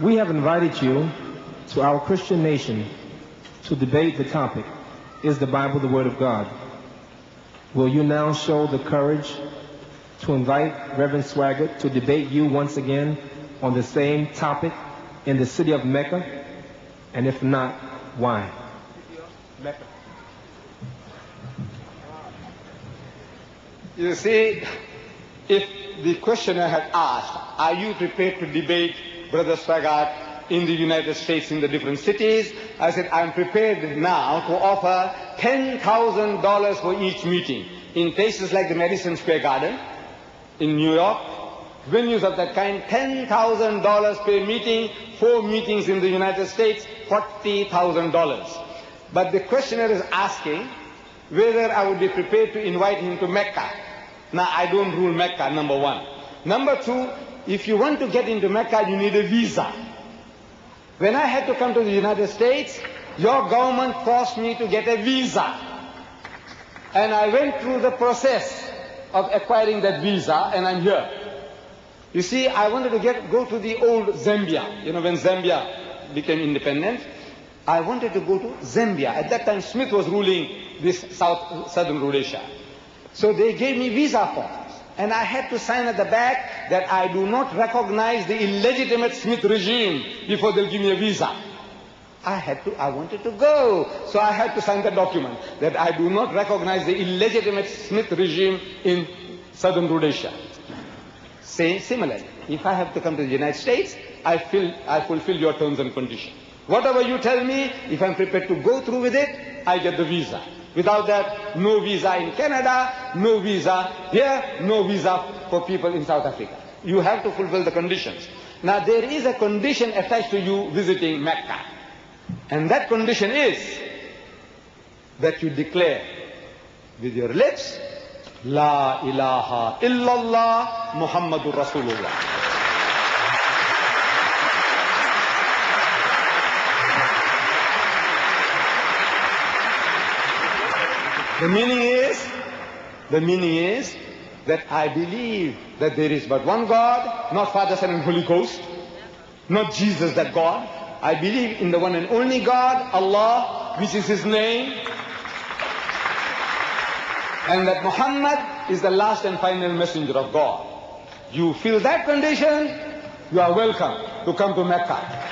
We have invited you to our Christian nation to debate the topic, is the Bible the Word of God? Will you now show the courage to invite Reverend Swaggart to debate you once again on the same topic in the city of Mecca? And if not, why? Mecca. You see, if the questioner had asked, are you prepared to debate Brother Swaggart in the United States in the different cities? I said, I'm prepared now to offer $10,000 for each meeting in places like the Madison Square Garden in New York, venues of that kind, $10,000 per meeting, 4 meetings in the United States, $40,000. But the questioner is asking whether I would be prepared to invite him to Mecca. Now, I don't rule Mecca, number one. Number two, if you want to get into Mecca, you need a visa. When I had to come to the United States, your government forced me to get a visa. And I went through the process of acquiring that visa, and I'm here. You see, I wanted to go to the old Zambia. You know, when Zambia became independent, I wanted to go to Zambia. At that time, Smith was ruling this southern Rhodesia. So they gave me visa forms. And I had to sign at the back that I do not recognize the illegitimate Smith regime before they'll give me a visa. I wanted to go. So I had to sign the document that I do not recognize the illegitimate Smith regime in southern Rhodesia. Similarly, if I have to come to the United States, I fulfill your terms and conditions. Whatever you tell me, if I'm prepared to go through with it, I get the visa. Without that, no visa in Canada, no visa here, no visa for people in South Africa. You have to fulfill the conditions. Now, there is a condition attached to you visiting Mecca. And that condition is that you declare with your lips, La ilaha illallah Muhammadur Rasulullah. The meaning is that I believe that there is but one God, not Father, Son, and Holy Ghost, not Jesus, that God. I believe in the one and only God, Allah, which is His name, and that Muhammad is the last and final messenger of God. You feel that condition, you are welcome to come to Mecca.